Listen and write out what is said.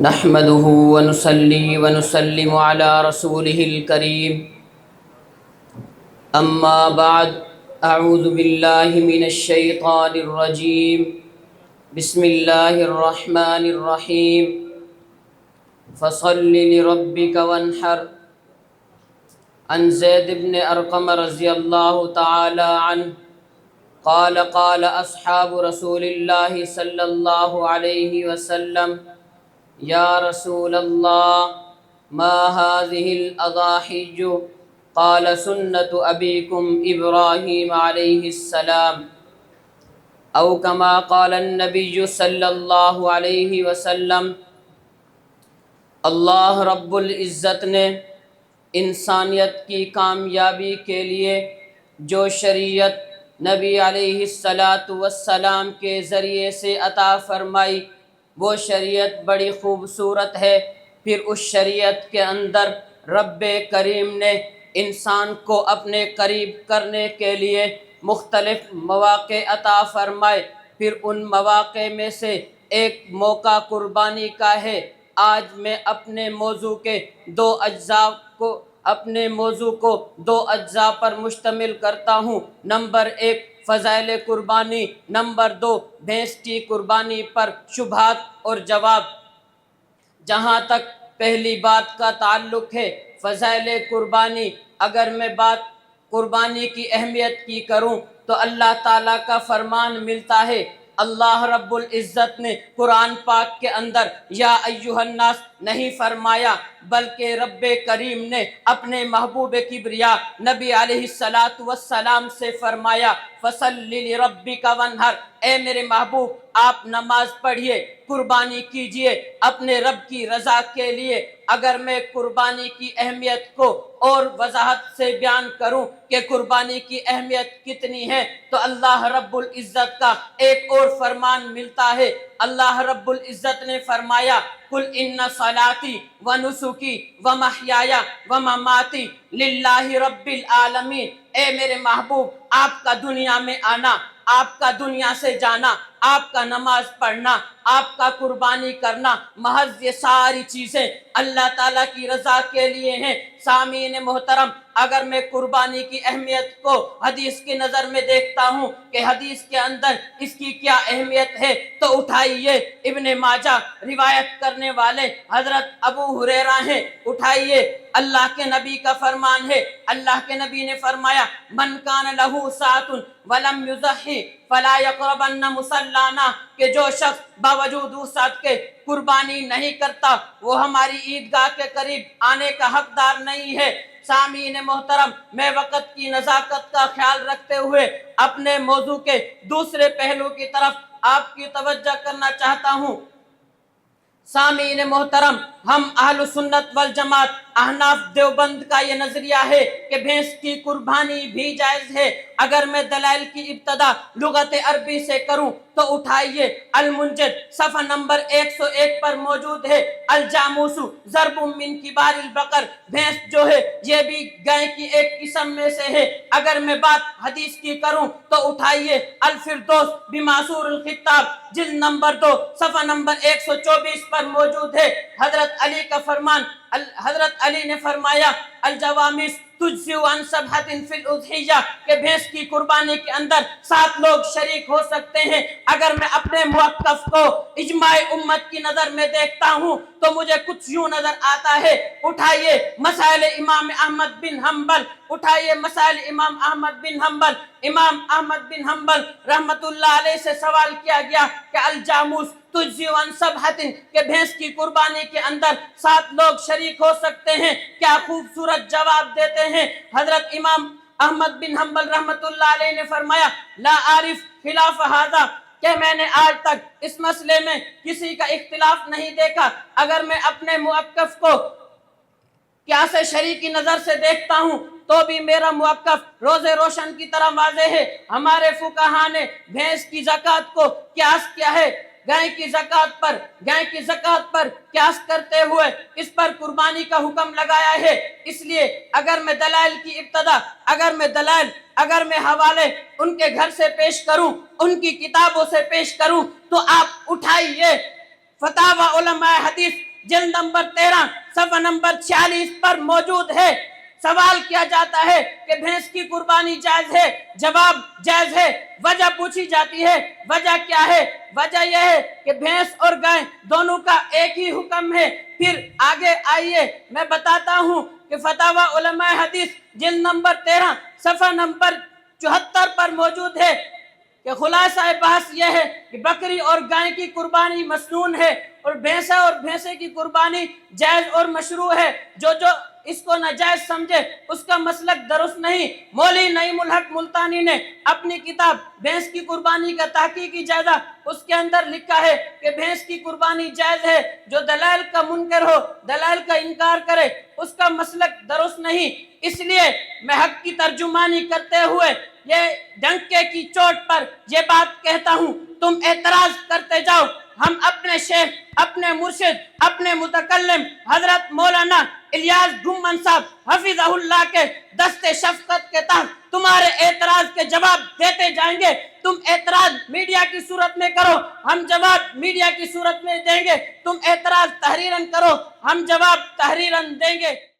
نحمده ونصلي ونسلم على رسوله الكريم أما بعد أعوذ بالله من الشيطان الرجيم بسم الله الرحمن الرحيم فصل لربك وانحر عن زید بن ارقم رضی اللہ تعالی عنہ قال قال اصحاب رسول اللہ صلی اللہ علیہ وسلم یا رسول اللہ ما هذه الاضاحی قال سنت ابیکم ابراہیم علیہ السلام او کما قال النبی صلی اللہ علیہ وسلم۔ اللہ رب العزت نے انسانیت کی کامیابی کے لیے جو شریعت نبی علیہ السلام کے ذریعے سے عطا فرمائی وہ شریعت بڑی خوبصورت ہے۔ پھر اس شریعت کے اندر رب کریم نے انسان کو اپنے قریب کرنے کے لیے مختلف مواقع عطا فرمائے۔ پھر ان مواقع میں سے ایک موقع قربانی کا ہے۔ آج میں اپنے موضوع کو دو اجزاء پر مشتمل کرتا ہوں۔ نمبر 1 فضائل قربانی، نمبر 2 بھینس کی قربانی پر شبہات اور جواب۔ جہاں تک پہلی بات کا تعلق ہے فضائل قربانی، اگر میں بات قربانی کی اہمیت کی کروں تو اللہ تعالیٰ کا فرمان ملتا ہے۔ اللہ رب العزت نے قرآن پاک کے اندر یا ایھا الناس نہیں فرمایا، بلکہ رب کریم نے اپنے محبوب کبریا نبی علیہ السلام سے فرمایا فَصَلِّ لِرَبِّكَ وَانْحَرْ، اے میرے محبوب آپ نماز پڑھیے، قربانی کیجئے اپنے رب کی رضا کے لیے۔ اگر میں قربانی کی اہمیت کو اور وضاحت سے بیان کروں کہ قربانی کی اہمیت کتنی ہے تو اللہ رب العزت کا ایک اور فرمان ملتا ہے۔ اللہ رب العزت نے فرمایا قُلْ إِنَّ صَلَاتِي وَنُسُكِي وَمَحْيَايَ وَمَمَاتِي لِلَّهِ رَبِّ الْعَالَمِينَ، اے میرے محبوب آپ کا دنیا میں آنا، آپ کا دنیا سے جانا، آپ کا نماز پڑھنا، آپ کا قربانی کرنا، محض یہ ساری چیزیں اللہ تعالیٰ کی رضا کے لیے ہیں۔ سامعین محترم، اگر میں قربانی کی اہمیت کو حدیث کی نظر میں دیکھتا ہوں کہ حدیث کے اندر اس کی کیا اہمیت ہے تو اٹھائیے ابن ماجہ روایت کرنے والے حضرت ابو ہریرہ ہیں، اٹھائیے اللہ کے نبی کا فرمان ہے۔ اللہ کے نبی نے فرمایا من کان لہ ساعۃ ولم یضحی فلا یقربن مصلانا، کہ جو شخص باوجود وسعت کے قربانی نہیں کرتا وہ ہماری عیدگاہ کے قریب آنے کا حقدار نہیں ہے۔ سامعین محترم، میں وقت کی نزاکت کا خیال رکھتے ہوئے اپنے موضوع کے دوسرے پہلو کی طرف آپ کی توجہ کرنا چاہتا ہوں۔ سامعین محترم، ہم اہل سنت والجماعت احناف دیوبند کا یہ نظریہ ہے کہ بھینس کی قربانی بھی جائز ہے۔ اگر میں دلائل کی ابتدا لغت عربی سے کروں تو اٹھائیے المنجد صفحہ نمبر 101 پر موجود ہے الجاموس ضرب من کبار البقر، بھینس جو ہے یہ بھی گائے کی ایک قسم میں سے ہے۔ اگر میں بات حدیث کی کروں تو اٹھائیے الفردوس بماسور الخطاب جلد نمبر 2 صفحہ نمبر 124 پر موجود ہے۔ حضرت علی کا فرمان، حضرت علی نے فرمایا الجوامس تجزی عن سبعۃ فی الاضحیہ، کہ بھینس کی قربانی کے اندر 7 لوگ شریک ہو سکتے ہیں۔ اگر میں اپنے موقف کو اجماع امت کی نظر میں دیکھتا ہوں تو مجھے کچھ یوں نظر آتا ہے۔ اٹھائیے مسائل امام احمد بن حنبل، اٹھائیے مسائل امام احمد بن حنبل۔ امام احمد بن حنبل رحمت اللہ علیہ سے سوال کیا گیا کہ الجاموس تجزی عن سبعۃ، کہ بھینس کی قربانی کے اندر 7 لوگ شریک ہو سکتے ہیں، کیا خوبصورت جواب دیتے ہیں۔ حضرت امام احمد بن حنبل رحمت اللہ علیہ نے فرمایا لا عارف خلاف ھذا، کہ میں نے آج تک اس مسئلے میں کسی کا اختلاف نہیں دیکھا۔ اگر میں اپنے موقف کو قیاس شرعی کی نظر سے دیکھتا ہوں تو بھی میرا موقف روز روشن کی طرح واضح ہے۔ ہمارے فقہا نے بھینس کی زکوٰۃ کو قیاس کیا ہے گائے کی زکوٰۃ پر قیاس کرتے ہوئے اس پر قربانی کا حکم لگایا ہے۔ اس لیے اگر میں دلائل کی ابتدا، اگر میں حوالے ان کے گھر سے پیش کروں، ان کی کتابوں سے پیش کروں تو آپ اٹھائیے فتاوی علماء حدیث جلد نمبر 13 صفحہ نمبر 46 پر موجود ہے۔ سوال کیا جاتا ہے کہ بھینس کی قربانی جائز ہے؟ جواب جائز ہے۔ وجہ پوچھی جاتی ہے، وجہ کیا ہے؟ وجہ یہ ہے کہ بھینس اور گائے دونوں کا ایک ہی حکم ہے۔ پھر آگے آئیے میں بتاتا ہوں کہ فتاوی علماء حدیث جلد نمبر 13 صفحہ نمبر 74 پر موجود ہے کہ خلاصہ بحث یہ ہے کہ بکری اور گائے کی قربانی مسنون ہے اور بھینسے کی قربانی جائز اور مشروع ہے۔ جو اس کو ناجائز سمجھے اس کا مسلک درست نہیں۔ مولوی نعیم الحق ملتانی نے اپنی کتاب بھینس کی قربانی کا تحقیقی جائزہ اس کے اندر لکھا ہے کہ بھینس کی قربانی جائز ہے۔ جو دلائل کا منکر ہو، دلائل کا انکار کرے، اس کا مسلک درست نہیں۔ اس لیے میں حق کی ترجمانی کرتے ہوئے یہ ڈنکے کی چوٹ پر یہ بات کہتا ہوں، تم اعتراض کرتے جاؤ، ہم اپنے شیخ، اپنے مرشد، اپنے متکلم حضرت مولانا الیاس گھمن صاحب حفظہ اللہ کے دست شفقت کے تحت تمہارے اعتراض کے جواب دیتے جائیں گے۔ تم اعتراض میڈیا کی صورت میں کرو، ہم جواب میڈیا کی صورت میں دیں گے۔ تم اعتراض تحریراً کرو، ہم جواب تحریراً دیں گے۔